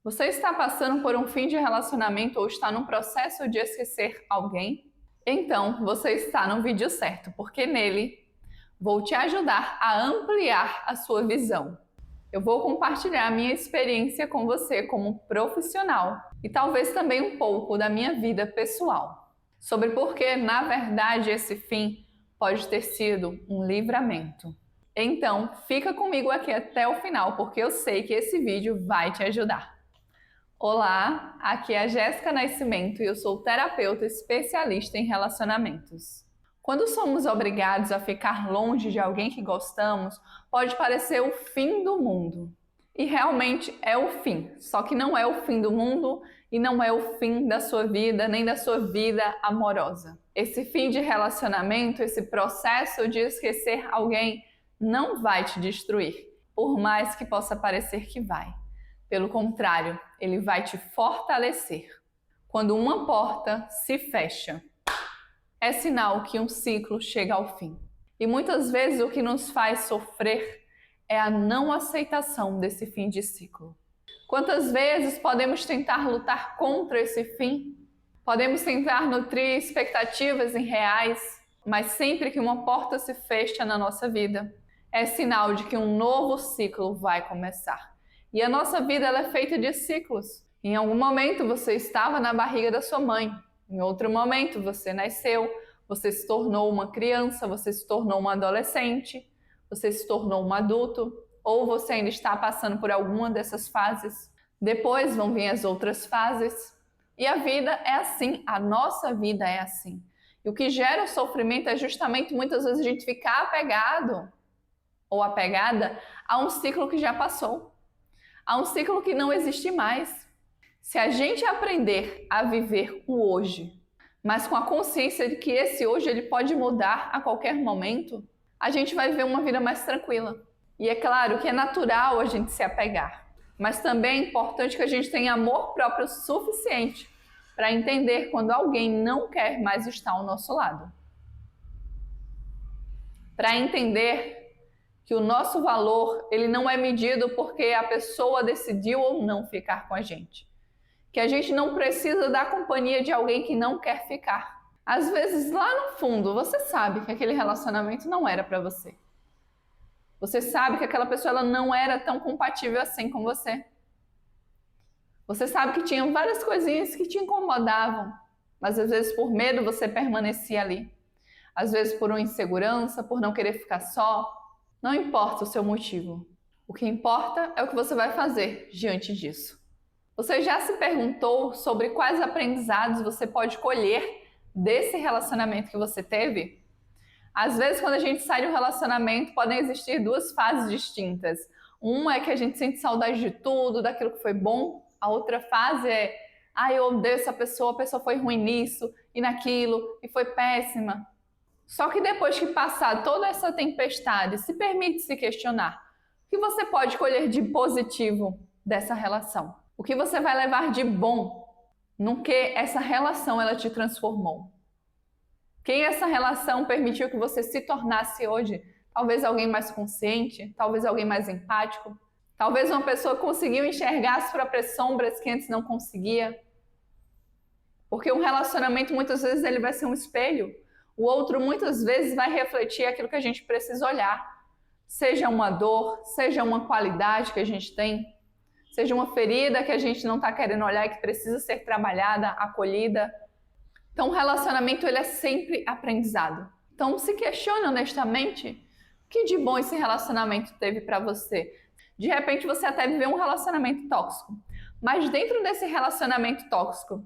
Você está passando por um fim de relacionamento ou está num processo de esquecer alguém? Então, você está no vídeo certo, porque nele vou te ajudar a ampliar a sua visão. Eu vou compartilhar a minha experiência com você como profissional e talvez também um pouco da minha vida pessoal, sobre por que, na verdade, esse fim pode ter sido um livramento. Então, fica comigo aqui até o final, porque eu sei que esse vídeo vai te ajudar. Olá, aqui é a Jéssica Nascimento e eu sou terapeuta especialista em relacionamentos. Quando somos obrigados a ficar longe de alguém que gostamos, pode parecer o fim do mundo. E realmente é o fim, só que não é o fim do mundo e não é o fim da sua vida, nem da sua vida amorosa. Esse fim de relacionamento, esse processo de esquecer alguém, não vai te destruir, por mais que possa parecer que vai. Pelo contrário, ele vai te fortalecer. Quando uma porta se fecha, é sinal que um ciclo chega ao fim. E muitas vezes o que nos faz sofrer é a não aceitação desse fim de ciclo. Quantas vezes podemos tentar lutar contra esse fim? Podemos tentar nutrir expectativas irreais, mas sempre que uma porta se fecha na nossa vida, é sinal de que um novo ciclo vai começar. E a nossa vida ela é feita de ciclos. Em algum momento você estava na barriga da sua mãe. Em outro momento você nasceu, você se tornou uma criança, você se tornou um adolescente, você se tornou um adulto, ou você ainda está passando por alguma dessas fases. Depois vão vir as outras fases. E a vida é assim, a nossa vida é assim. E o que gera sofrimento é justamente muitas vezes a gente ficar apegado ou apegada a um ciclo que já passou. Há um ciclo que não existe mais. Se a gente aprender a viver o hoje, mas com a consciência de que esse hoje ele pode mudar a qualquer momento, a gente vai viver uma vida mais tranquila. E é claro que é natural a gente se apegar, mas também é importante que a gente tenha amor próprio suficiente para entender quando alguém não quer mais estar ao nosso lado. Para entender que o nosso valor ele não é medido porque a pessoa decidiu ou não ficar com a gente. Que a gente não precisa da companhia de alguém que não quer ficar. Às vezes, lá no fundo, você sabe que aquele relacionamento não era para você. Você sabe que aquela pessoa ela não era tão compatível assim com você. Você sabe que tinha várias coisinhas que te incomodavam, mas às vezes por medo você permanecia ali. Às vezes por uma insegurança, por não querer ficar só. Não importa o seu motivo. O que importa é o que você vai fazer diante disso. Você já se perguntou sobre quais aprendizados você pode colher desse relacionamento que você teve? Às vezes, quando a gente sai de um relacionamento, podem existir duas fases distintas. Uma é que a gente sente saudade de tudo, daquilo que foi bom. A outra fase é, eu odeio essa pessoa, a pessoa foi ruim nisso e naquilo e foi péssima. Só que depois que passar toda essa tempestade, se permite se questionar. O que você pode colher de positivo dessa relação? O que você vai levar de bom no que essa relação ela te transformou? Quem essa relação permitiu que você se tornasse hoje? Talvez alguém mais consciente, talvez alguém mais empático, talvez uma pessoa conseguiu enxergar as próprias sombras que antes não conseguia. Porque um relacionamento muitas vezes ele vai ser um espelho. O outro muitas vezes vai refletir aquilo que a gente precisa olhar. Seja uma dor, seja uma qualidade que a gente tem, seja uma ferida que a gente não está querendo olhar e que precisa ser trabalhada, acolhida. Então o relacionamento ele é sempre aprendizado. Então se questione honestamente o que de bom esse relacionamento teve para você. De repente você até viveu um relacionamento tóxico, mas dentro desse relacionamento tóxico,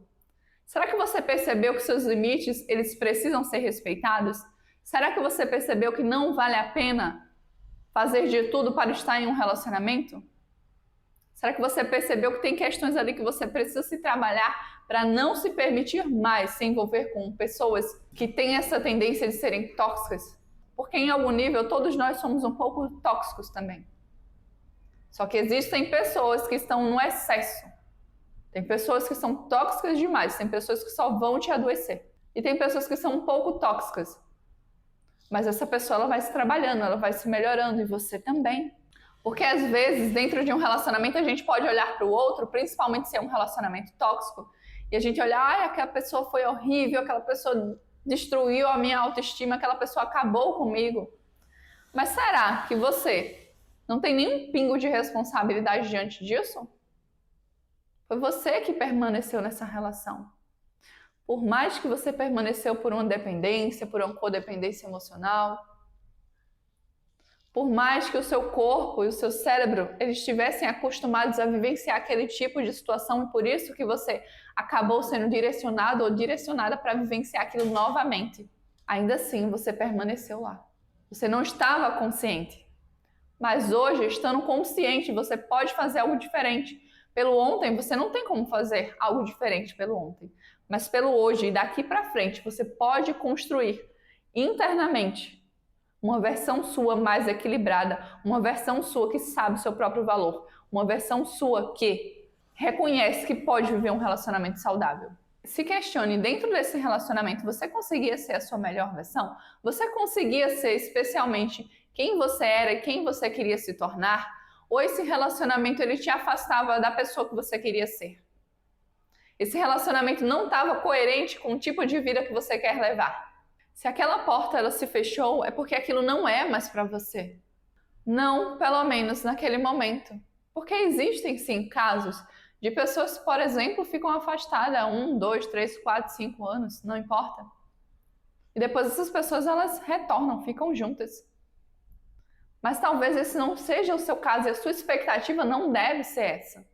será que você percebeu que seus limites, eles precisam ser respeitados? Será que você percebeu que não vale a pena fazer de tudo para estar em um relacionamento? Será que você percebeu que tem questões ali que você precisa se trabalhar para não se permitir mais se envolver com pessoas que têm essa tendência de serem tóxicas? Porque em algum nível todos nós somos um pouco tóxicos também. Só que existem pessoas que estão no excesso. Tem pessoas que são tóxicas demais, tem pessoas que só vão te adoecer. E tem pessoas que são um pouco tóxicas. Mas essa pessoa ela vai se trabalhando, ela vai se melhorando, e você também. Porque às vezes, dentro de um relacionamento, a gente pode olhar para o outro, principalmente se é um relacionamento tóxico, e a gente olhar, ai, aquela pessoa foi horrível, aquela pessoa destruiu a minha autoestima, aquela pessoa acabou comigo. Mas será que você não tem nenhum pingo de responsabilidade diante disso? Foi você que permaneceu nessa relação. Por mais que você permaneceu por uma dependência, por uma codependência emocional, por mais que o seu corpo e o seu cérebro eles estivessem acostumados a vivenciar aquele tipo de situação e por isso que você acabou sendo direcionado ou direcionada para vivenciar aquilo novamente, ainda assim você permaneceu lá. Você não estava consciente. Mas hoje, estando consciente, você pode fazer algo diferente. Pelo ontem, você não tem como fazer algo diferente pelo ontem. Mas pelo hoje e daqui para frente, você pode construir internamente uma versão sua mais equilibrada, uma versão sua que sabe o seu próprio valor, uma versão sua que reconhece que pode viver um relacionamento saudável. Se questione, dentro desse relacionamento, você conseguia ser a sua melhor versão? Você conseguia ser especialmente quem você era e quem você queria se tornar? Ou esse relacionamento ele te afastava da pessoa que você queria ser? Esse relacionamento não estava coerente com o tipo de vida que você quer levar? Se aquela porta ela se fechou, é porque aquilo não é mais para você. Não, pelo menos naquele momento. Porque existem sim casos de pessoas que, por exemplo, ficam afastadas 1, 2, 3, 4, 5 anos, não importa. E depois essas pessoas elas retornam, ficam juntas. Mas talvez esse não seja o seu caso e a sua expectativa não deve ser essa.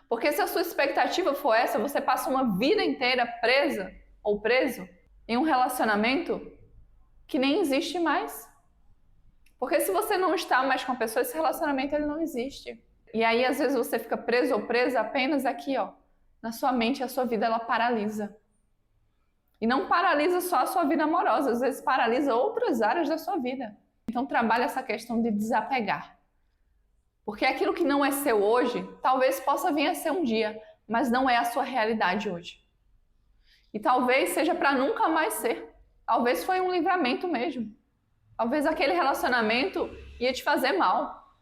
Porque se a sua expectativa for essa, você passa uma vida inteira presa ou preso em um relacionamento que nem existe mais. Porque se você não está mais com a pessoa, esse relacionamento ele não existe. E aí às vezes você fica preso ou presa apenas aqui, ó, na sua mente, a sua vida ela paralisa. E não paralisa só a sua vida amorosa, às vezes paralisa outras áreas da sua vida. Então trabalhe essa questão de desapegar. Porque aquilo que não é seu hoje, talvez possa vir a ser um dia, mas não é a sua realidade hoje. E talvez seja para nunca mais ser. Talvez foi um livramento mesmo. Talvez aquele relacionamento ia te fazer mal.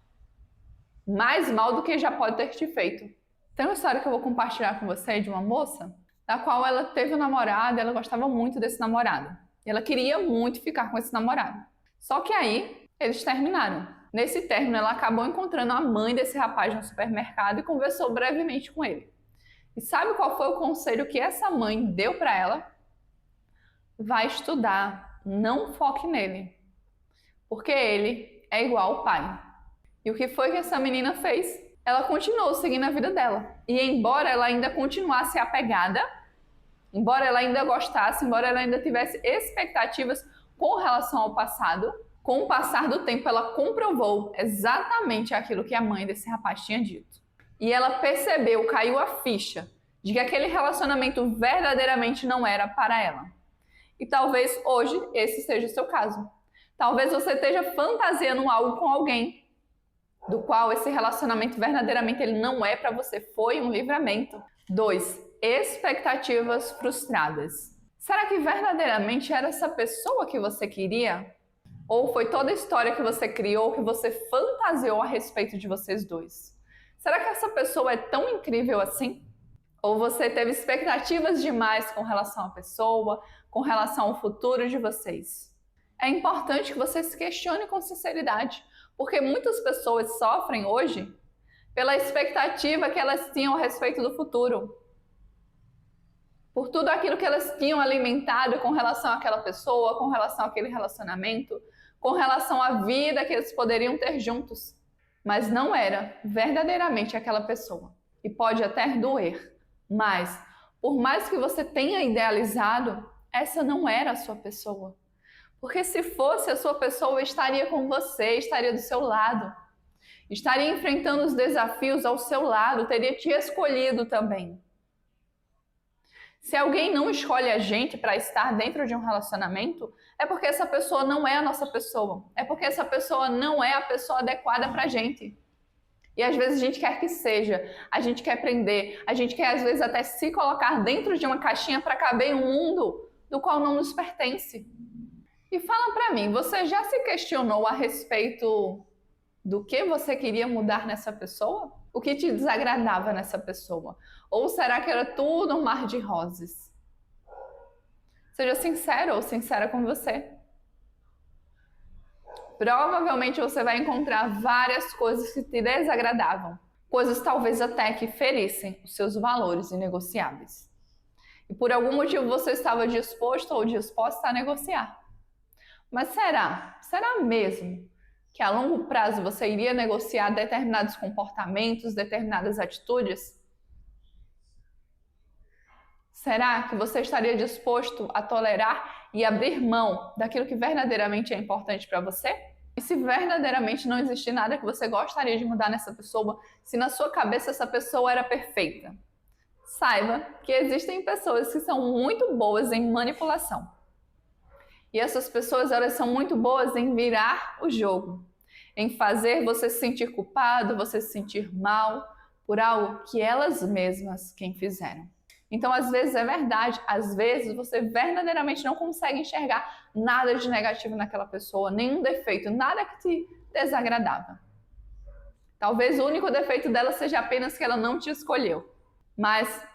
Mais mal do que já pode ter te feito. Tem uma história que eu vou compartilhar com você de uma moça, da qual ela teve um namorado, ela gostava muito desse namorado. E ela queria muito ficar com esse namorado. Só que aí, eles terminaram. Nesse término, ela acabou encontrando a mãe desse rapaz no supermercado e conversou brevemente com ele. E sabe qual foi o conselho que essa mãe deu para ela? Vai estudar, não foque nele. Porque ele é igual ao pai. E o que foi que essa menina fez? Ela continuou seguindo a vida dela. E embora ela ainda continuasse apegada, embora ela ainda gostasse, embora ela ainda tivesse expectativas com relação ao passado, com o passar do tempo ela comprovou exatamente aquilo que a mãe desse rapaz tinha dito. E ela percebeu, caiu a ficha, de que aquele relacionamento verdadeiramente não era para ela. E talvez hoje esse seja o seu caso. Talvez você esteja fantasiando algo com alguém, do qual esse relacionamento verdadeiramente ele não é para você. Foi um livramento. 2. Expectativas frustradas. Será que verdadeiramente era essa pessoa que você queria? Ou foi toda a história que você criou, que você fantasiou a respeito de vocês dois? Será que essa pessoa é tão incrível assim? Ou você teve expectativas demais com relação à pessoa, com relação ao futuro de vocês? É importante que você se questione com sinceridade, porque muitas pessoas sofrem hoje pela expectativa que elas tinham a respeito do futuro. Por tudo aquilo que elas tinham alimentado com relação àquela pessoa, com relação àquele relacionamento, com relação à vida que eles poderiam ter juntos. Mas não era verdadeiramente aquela pessoa. E pode até doer, mas por mais que você tenha idealizado, essa não era a sua pessoa. Porque se fosse a sua pessoa, estaria com você, estaria do seu lado. Estaria enfrentando os desafios ao seu lado, teria te escolhido também. Se alguém não escolhe a gente para estar dentro de um relacionamento, é porque essa pessoa não é a nossa pessoa. É porque essa pessoa não é a pessoa adequada para a gente. E às vezes a gente quer que seja, a gente quer aprender, a gente quer às vezes até se colocar dentro de uma caixinha para caber em um mundo do qual não nos pertence. E fala para mim, você já se questionou a respeito do que você queria mudar nessa pessoa? O que te desagradava nessa pessoa? Ou será que era tudo um mar de rosas? Seja sincero ou sincera com você. Provavelmente você vai encontrar várias coisas que te desagradavam. Coisas talvez até que ferissem os seus valores inegociáveis. E por algum motivo você estava disposto ou disposta a negociar. Mas será mesmo que a longo prazo você iria negociar determinados comportamentos, determinadas atitudes? Será que você estaria disposto a tolerar e abrir mão daquilo que verdadeiramente é importante para você? E se verdadeiramente não existe nada que você gostaria de mudar nessa pessoa, se na sua cabeça essa pessoa era perfeita, saiba que existem pessoas que são muito boas em manipulação. E essas pessoas, elas são muito boas em virar o jogo, em fazer você se sentir culpado, você se sentir mal por algo que elas mesmas quem fizeram. Então, às vezes é verdade, às vezes você verdadeiramente não consegue enxergar nada de negativo naquela pessoa, nenhum defeito, nada que te desagradava. Talvez o único defeito dela seja apenas que ela não te escolheu. Mas,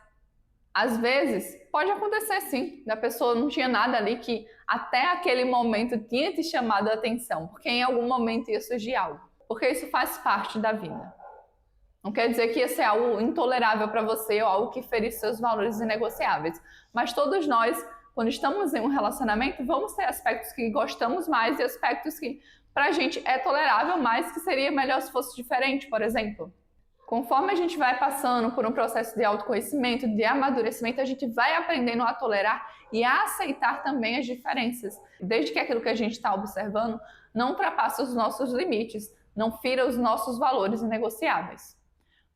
às vezes, pode acontecer sim, da pessoa não tinha nada ali que até aquele momento tinha te chamado a atenção, porque em algum momento ia surgir algo. Porque isso faz parte da vida. Não quer dizer que ia ser algo intolerável para você ou algo que ferisse seus valores inegociáveis. Mas todos nós, quando estamos em um relacionamento, vamos ter aspectos que gostamos mais e aspectos que pra gente é tolerável, mas que seria melhor se fosse diferente, por exemplo. Conforme a gente vai passando por um processo de autoconhecimento, de amadurecimento, a gente vai aprendendo a tolerar e a aceitar também as diferenças. Desde que aquilo que a gente está observando não ultrapasse os nossos limites, não fira os nossos valores inegociáveis.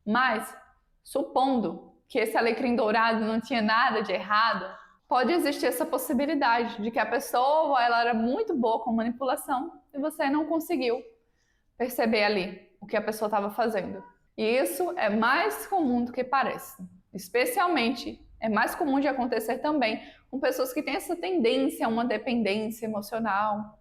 Mas, supondo que esse alecrim dourado não tinha nada de errado, pode existir essa possibilidade de que a pessoa ela era muito boa com manipulação e você não conseguiu perceber ali o que a pessoa estava fazendo. E isso é mais comum do que parece. Especialmente, é mais comum de acontecer também com pessoas que têm essa tendência a uma dependência emocional,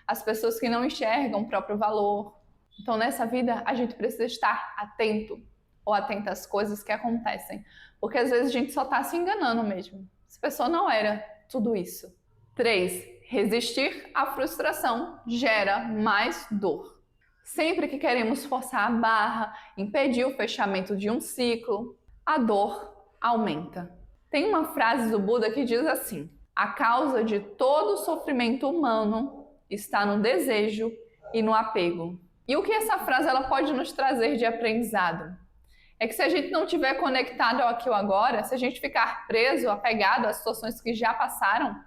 as pessoas que não enxergam o próprio valor. Então, nessa vida, a gente precisa estar atento ou atenta às coisas que acontecem. Porque às vezes a gente só está se enganando mesmo. Essa pessoa não era tudo isso. 3. Resistir à frustração gera mais dor. Sempre que queremos forçar a barra, impedir o fechamento de um ciclo, a dor aumenta. Tem uma frase do Buda que diz assim: a causa de todo sofrimento humano está no desejo e no apego. E o que essa frase ela pode nos trazer de aprendizado? É que se a gente não estiver conectado ao aqui e ao agora, se a gente ficar preso, apegado às situações que já passaram,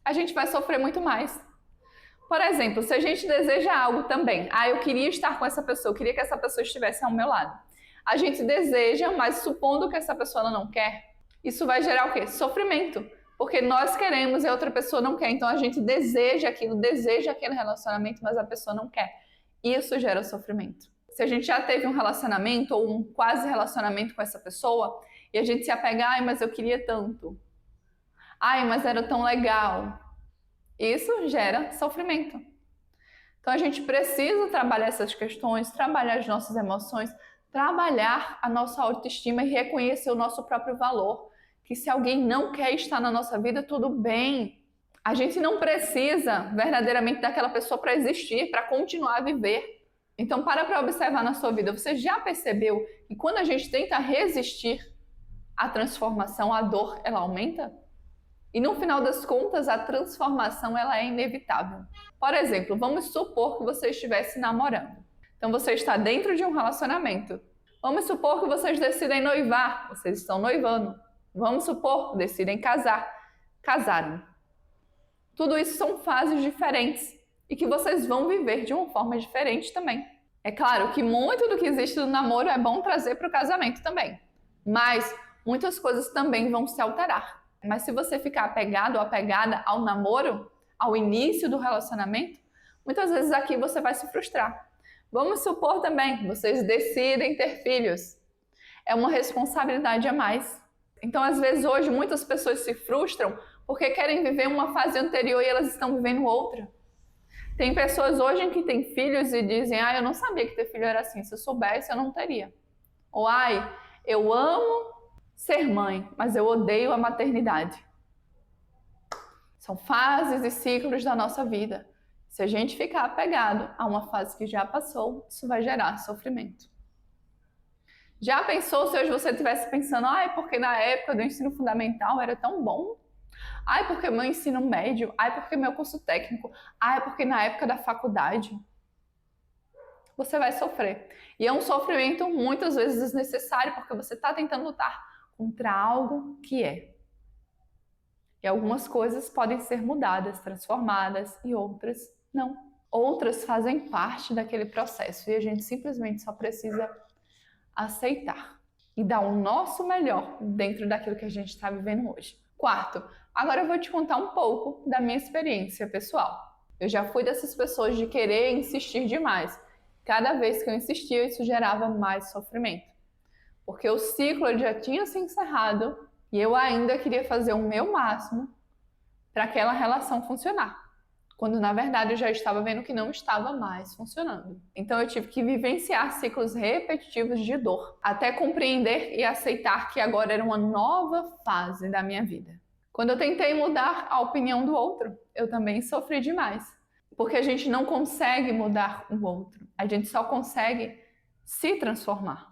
a gente vai sofrer muito mais. Por exemplo, se a gente deseja algo também, eu queria estar com essa pessoa, eu queria que essa pessoa estivesse ao meu lado. A gente deseja, mas supondo que essa pessoa ela não quer, isso vai gerar o quê? Sofrimento. Porque nós queremos e a outra pessoa não quer, então a gente deseja aquele relacionamento, mas a pessoa não quer. Isso gera sofrimento. Se a gente já teve um relacionamento ou um quase relacionamento com essa pessoa e a gente se apegar, mas eu queria tanto. Mas era tão legal. Isso gera sofrimento. Então a gente precisa trabalhar essas questões, trabalhar as nossas emoções, trabalhar a nossa autoestima e reconhecer o nosso próprio valor. Que se alguém não quer estar na nossa vida, tudo bem. A gente não precisa verdadeiramente daquela pessoa para existir, para continuar a viver. Então, para observar na sua vida. Você já percebeu que quando a gente tenta resistir à transformação, a dor, ela aumenta? E no final das contas, a transformação ela é inevitável. Por exemplo, vamos supor que você estivesse namorando. Então, você está dentro de um relacionamento. Vamos supor que vocês decidem noivar. Vocês estão noivando. Vamos supor que decidem casar. Casaram. Tudo isso são fases diferentes. E que vocês vão viver de uma forma diferente também. É claro que muito do que existe no namoro é bom trazer para o casamento também. Mas muitas coisas também vão se alterar. Mas se você ficar apegado ou apegada ao namoro, ao início do relacionamento, muitas vezes aqui você vai se frustrar. Vamos supor também que vocês decidem ter filhos. É uma responsabilidade a mais. Então, às vezes, hoje, muitas pessoas se frustram porque querem viver uma fase anterior e elas estão vivendo outra. Tem pessoas hoje que têm filhos e dizem, eu não sabia que ter filho era assim, se eu soubesse eu não teria. Ou, eu amo ser mãe, mas eu odeio a maternidade. São fases e ciclos da nossa vida. Se a gente ficar apegado a uma fase que já passou, isso vai gerar sofrimento. Já pensou se hoje você estivesse pensando, porque na época do ensino fundamental era tão bom? Porque meu ensino médio? Porque meu curso técnico? Porque na época da faculdade? Você vai sofrer. E é um sofrimento muitas vezes desnecessário, porque você está tentando lutar contra algo que é. E algumas coisas podem ser mudadas, transformadas, e outras não. Outras fazem parte daquele processo, e a gente simplesmente só precisa aceitar e dar o nosso melhor dentro daquilo que a gente está vivendo hoje. Quarto, agora eu vou te contar um pouco da minha experiência pessoal. Eu já fui dessas pessoas de querer insistir demais. Cada vez que eu insistia, isso gerava mais sofrimento. Porque o ciclo já tinha se encerrado e eu ainda queria fazer o meu máximo para aquela relação funcionar. Quando na verdade eu já estava vendo que não estava mais funcionando. Então eu tive que vivenciar ciclos repetitivos de dor, até compreender e aceitar que agora era uma nova fase da minha vida. Quando eu tentei mudar a opinião do outro, eu também sofri demais. Porque a gente não consegue mudar o outro, a gente só consegue se transformar.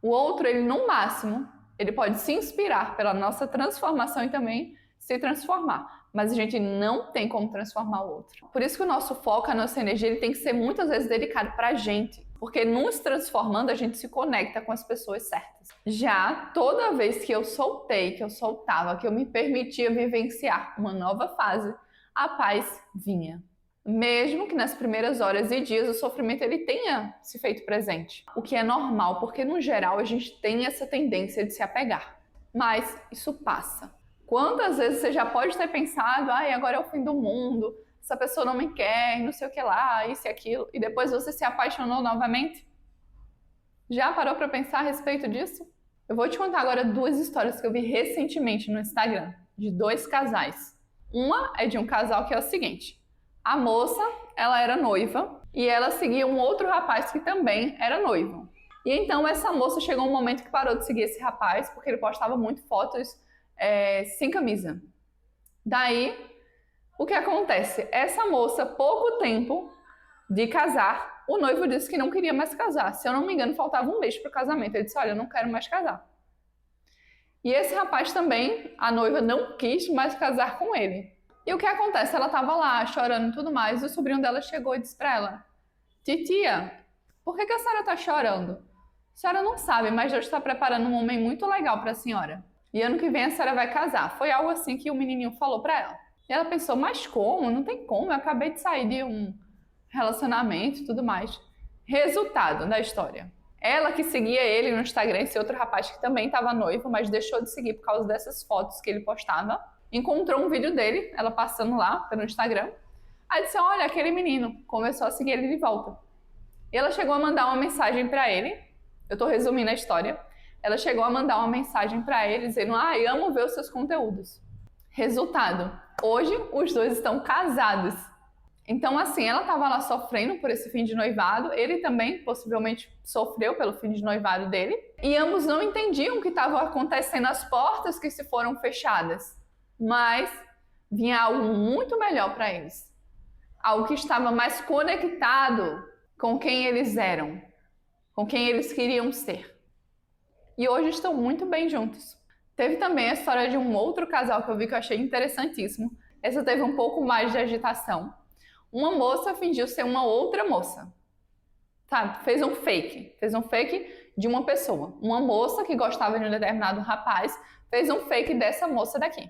O outro, ele no máximo, ele pode se inspirar pela nossa transformação e também se transformar. Mas a gente não tem como transformar o outro. Por isso que o nosso foco, a nossa energia, ele tem que ser muitas vezes dedicado pra gente. Porque nos transformando, a gente se conecta com as pessoas certas. Já toda vez que eu soltei, que eu soltava, que eu me permitia vivenciar uma nova fase, a paz vinha. Mesmo que nas primeiras horas e dias o sofrimento ele tenha se feito presente. O que é normal, porque no geral a gente tem essa tendência de se apegar. Mas isso passa. Quantas vezes você já pode ter pensado, agora é o fim do mundo, essa pessoa não me quer, não sei o que lá, isso e aquilo, e depois você se apaixonou novamente? Já parou para pensar a respeito disso? Eu vou te contar agora 2 histórias que eu vi recentemente no Instagram, de 2 casais. Uma é de um casal que é o seguinte: a moça, ela era noiva e ela seguia um outro rapaz que também era noivo. E então essa moça chegou um momento que parou de seguir esse rapaz porque ele postava muito fotos sem camisa. Daí, o que acontece? Essa moça, pouco tempo de casar, o noivo disse que não queria mais casar. Se eu não me engano, faltava um mês para o casamento. Ele disse, olha, eu não quero mais casar. E esse rapaz também, a noiva não quis mais casar com ele. E o que acontece? Ela estava lá chorando e tudo mais, e o sobrinho dela chegou e disse para ela, titia, por que a senhora está chorando? A senhora não sabe, mas Deus está preparando um homem muito legal para a senhora. E ano que vem a senhora vai casar. Foi algo assim que o menininho falou para ela. E ela pensou, mas como? Não tem como, eu acabei de sair de um relacionamento e tudo mais. Resultado da história. Ela que seguia ele no Instagram, esse outro rapaz que também estava noivo, mas deixou de seguir por causa dessas fotos que ele postava, encontrou um vídeo dele, ela passando lá pelo Instagram. Aí disse, olha, aquele menino. Começou a seguir ele de volta. E ela chegou a mandar uma mensagem para ele. Eu estou resumindo a história. Ela chegou a mandar uma mensagem para ele dizendo, amo ver os seus conteúdos. Resultado, hoje os dois estão casados. Então assim, ela estava lá sofrendo por esse fim de noivado, ele também possivelmente sofreu pelo fim de noivado dele, e ambos não entendiam o que estava acontecendo, as portas que se foram fechadas, mas vinha algo muito melhor para eles. Algo que estava mais conectado com quem eles eram, com quem eles queriam ser. E hoje estão muito bem juntos. Teve também a história de um outro casal que eu vi que eu achei interessantíssimo. Essa teve um pouco mais de agitação. Uma moça fingiu ser uma outra moça. Sabe? Fez um fake de uma pessoa. Uma moça que gostava de um determinado rapaz fez um fake dessa moça daqui.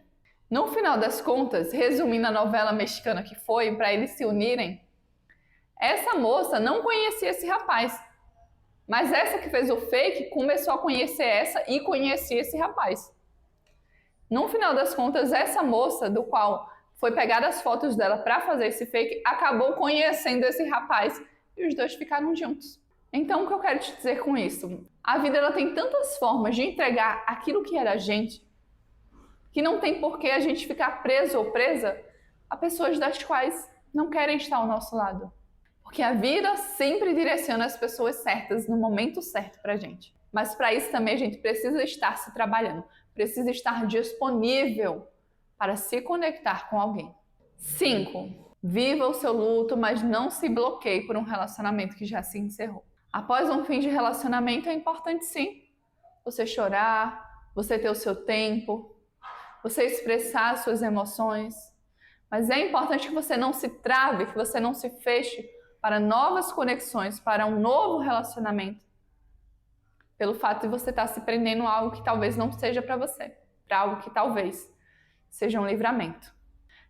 No final das contas, resumindo a novela mexicana que foi, para eles se unirem, essa moça não conhecia esse rapaz. Mas essa que fez o fake começou a conhecer essa e conhecia esse rapaz. No final das contas, essa moça, do qual foi pegar as fotos dela para fazer esse fake, acabou conhecendo esse rapaz e os dois ficaram juntos. Então, o que eu quero te dizer com isso? A vida ela tem tantas formas de entregar aquilo que era a gente, que não tem por que a gente ficar preso ou presa a pessoas das quais não querem estar ao nosso lado. Porque a vida sempre direciona as pessoas certas no momento certo pra gente. Mas para isso também a gente precisa estar se trabalhando, precisa estar disponível para se conectar com alguém. 5. Viva o seu luto, mas não se bloqueie por um relacionamento que já se encerrou. Após um fim de relacionamento é importante sim você chorar, você ter o seu tempo, você expressar as suas emoções, mas é importante que você não se trave, que você não se feche para novas conexões, para um novo relacionamento, pelo fato de você estar se prendendo a algo que talvez não seja para você, para algo que talvez seja um livramento.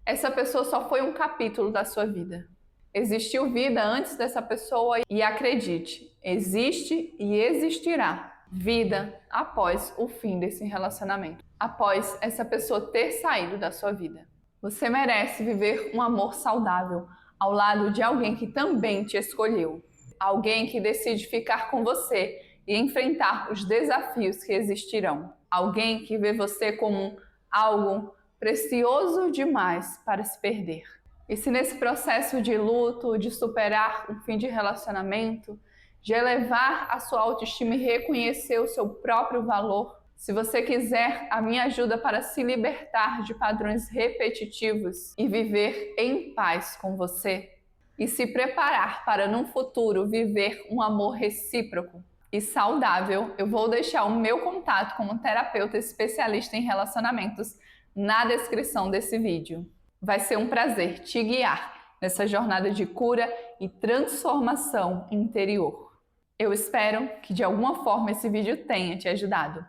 Essa pessoa só foi um capítulo da sua vida. Existiu vida antes dessa pessoa e acredite, existe e existirá vida após o fim desse relacionamento, após essa pessoa ter saído da sua vida. Você merece viver um amor saudável ao lado de alguém que também te escolheu, alguém que decide ficar com você e enfrentar os desafios que existirão, alguém que vê você como algo precioso demais para se perder. E se nesse processo de luto, de superar um fim de relacionamento, de elevar a sua autoestima e reconhecer o seu próprio valor, se você quiser a minha ajuda para se libertar de padrões repetitivos e viver em paz com você, e se preparar para num futuro viver um amor recíproco e saudável, eu vou deixar o meu contato como terapeuta especialista em relacionamentos na descrição desse vídeo. Vai ser um prazer te guiar nessa jornada de cura e transformação interior. Eu espero que de alguma forma esse vídeo tenha te ajudado.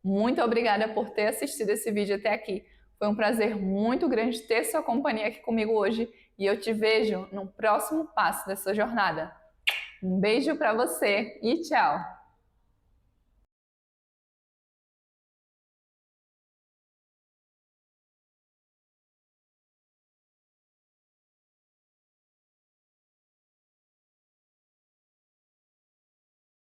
Muito obrigada por ter assistido esse vídeo até aqui. Foi um prazer muito grande ter sua companhia aqui comigo hoje e eu te vejo no próximo passo dessa jornada. Um beijo para você e tchau!